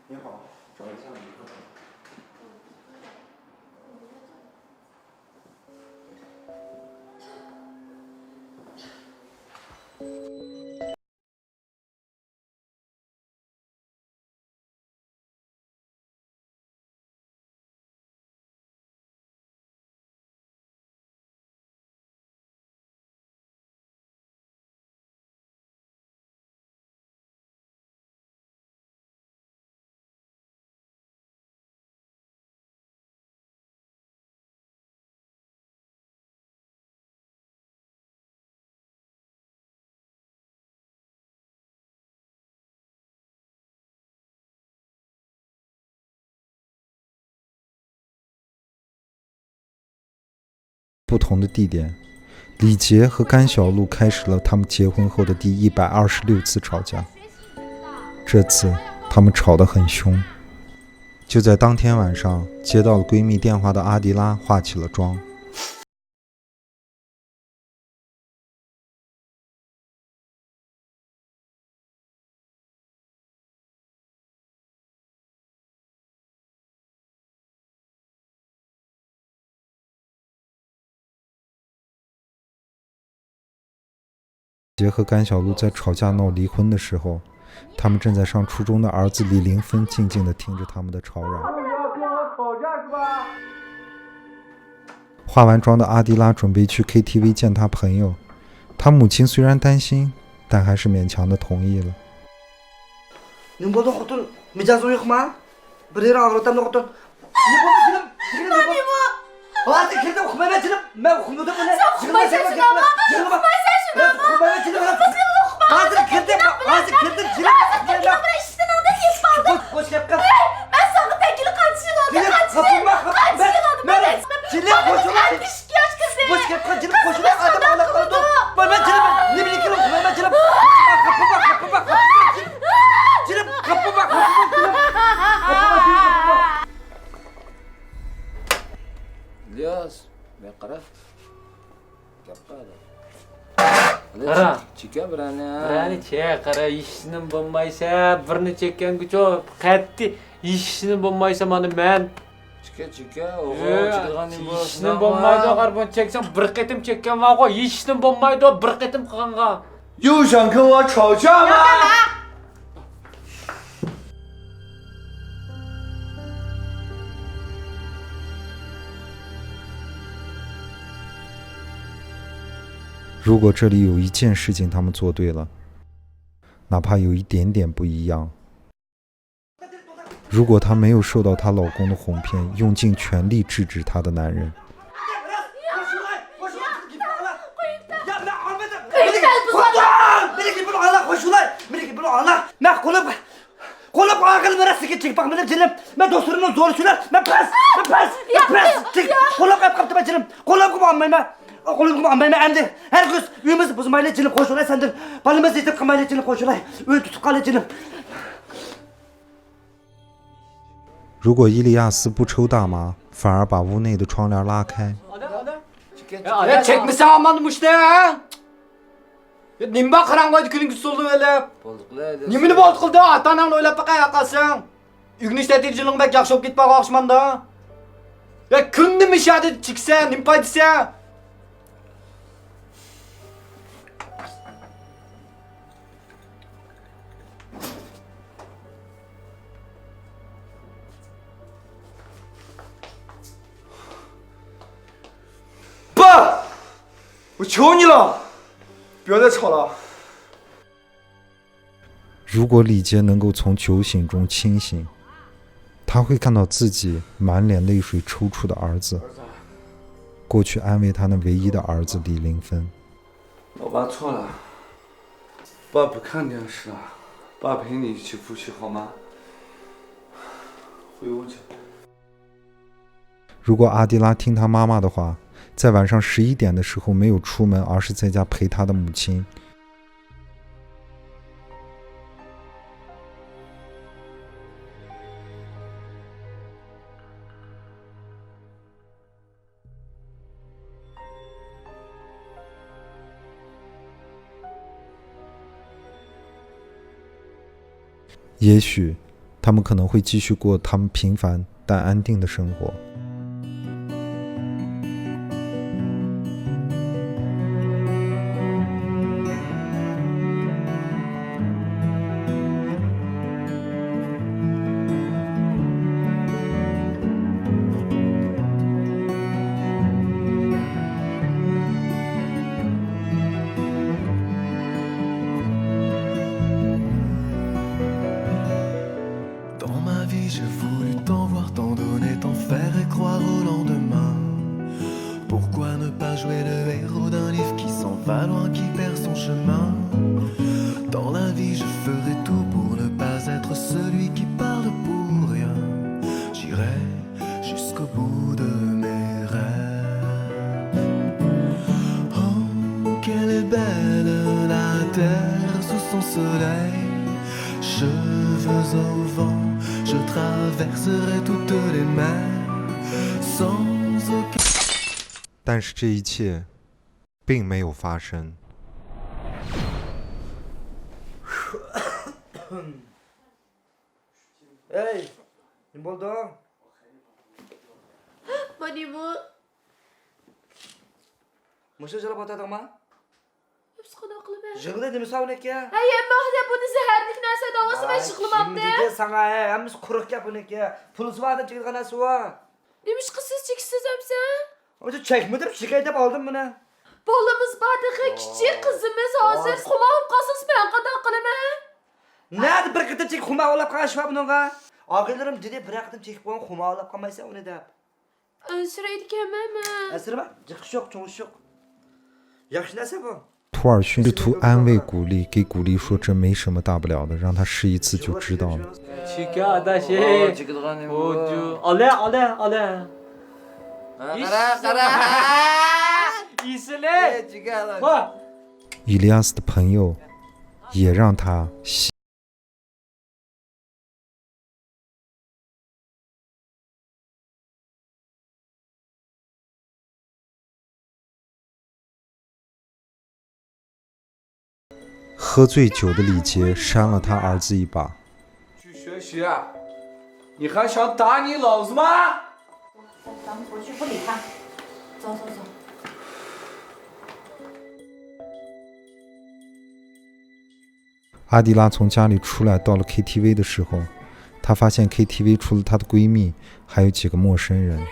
你好，找一下你。不同的地点，李杰和甘小璐开始了他们结婚后的第126次吵架。这次他们吵得很凶。就在当天晚上，接到了闺蜜电话的阿迪拉化起了妆。杰和甘小璐在吵架闹离婚的时候，他们正在上初中的儿子李凌芬静静地听着他们的吵嚷。化完妆的阿迪拉准备去 KTV 见他朋友，他母亲虽然担心，但还是勉强地同意了。Brani çek, qara işinin bo'lmaysa, birini chekkangucha qaytdi. İşinin bo'lmaysa mana men. Chika, o'g'il chiqirganing bu. İşinin bo'lmaydi, qarbon cheksang bir qitim chekkan vaqo, işinin bo'lmaydi, bir qitim qilganga. 又想跟我吵架吗？如果这里有一件事情他们做对了，哪怕有一点点不一样，如果她没有受到她老公的哄骗，用尽全力制止她的男人，Qo'limga olmayman endi. Herkes uyimiz buzmayli jinim qo'shilay sendir. Balimiz yetib qilmayli jinim qo'shilay. Uy tutib qolay jinim. 如果伊利亚斯不抽大麻，反而把屋内的窗帘拉开， Ya çekmesen aman muşta ya. Ya nimba qaran qo'ydi kuningiz oldu öyle. Nimini bo'ldi qildi? Ata-onangni o'ylab baqay aqalsang. Uyni ishlatishing bak yaxshi bo'lib ketmoq o'xshamanda. Ya kunni mishadi chiksa, nim foydasi? 爸，我求你了，不要再吵了。如果李杰能够从酒醒中清醒，他会看到自己满脸泪水抽搐的儿子，过去安慰他那唯一的儿子李凌芬。老爸错了，爸不看电视了，爸陪你一起复习好吗？回屋去。如果阿迪拉听他妈妈的话，在晚上11点的时候没有出门，而是在家陪他的母亲，也许他们可能会继续过他们平凡但安定的生活。Dans ma vie, j'ai voulu t'en voir, t'en donner, t'en faire et croire au lendemain. Pourquoi ne pas jouer le héros d'un livre qui s'en va loin, qui perd son chemin? Dans la vie, je ferai tout pour ne pas être celui qui parle pour rien. J'irai jusqu'au bout de mes rêves. Oh, qu'elle est belle, la terre sous son soleil. Cheveux au vent, je traverserai toutes les mers sans aucun。但是这一切并没有发生。Hey, ne oldu? Bani bu. Mısır çalıp atadık mı? Hepsi kadar kılım. Jığlı değil mi savun ya? Hey mahde bunu zehirlik neyse davası ben şıklamam Şimdi de de. sana he, hemiz kuruk yap bunu ya. Pulusu vardı çıktık anası var. Demiş kızsız çeksiz hemse. Onu çekmedim, şikayet edip aldım bunu. Balımız badığı küçük kızımız hazır. Kumağım kasız ben kadar kılım. Nerede bir kıtı çek kuma olap kaç var bunun? Ağırlarım dedi bıraktım çekip bunu kuma olap kalmaysa onu da. Önsüreydik hemen. Esir bak, çıkış yok, çoğuş yok. Yakşı neyse bu? 图尔逊试图安慰古丽，给古丽说这没什么大不了的，让他试一次就知道了。 Chike adashi. 지그러가는 Oju. Ale. 가라. İsile. 지가. Ha. 伊利亚斯的朋友也让他喝醉酒的李杰扇了他儿子一把。去学习啊？你还想打你老子吗？咱们回去不理他。走。阿迪拉从家里出来，到了 KTV 的时候，她发现 KTV 除了她的闺蜜，还有几个陌生人。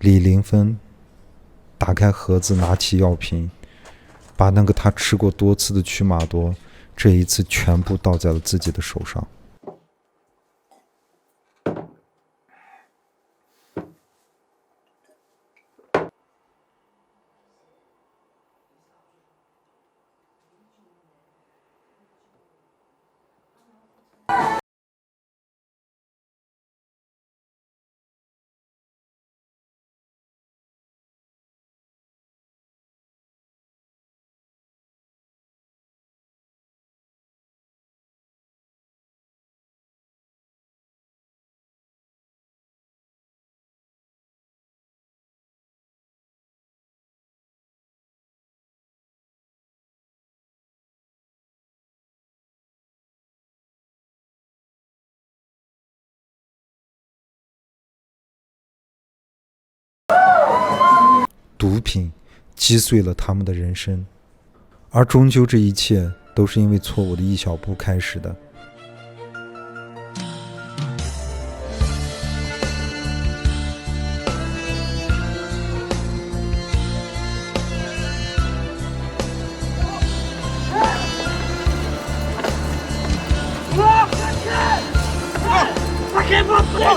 李林芬打开盒子，拿起药瓶，把那个他吃过多次的曲马多，这一次全部倒在了自己的手上。毒品击碎了他们的人生，而终究这一切都是因为错误的一小步开始的。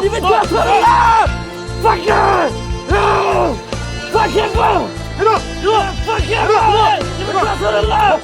你们抓错人了 ！fuck you！fuck you！fuck you！你们抓错人了！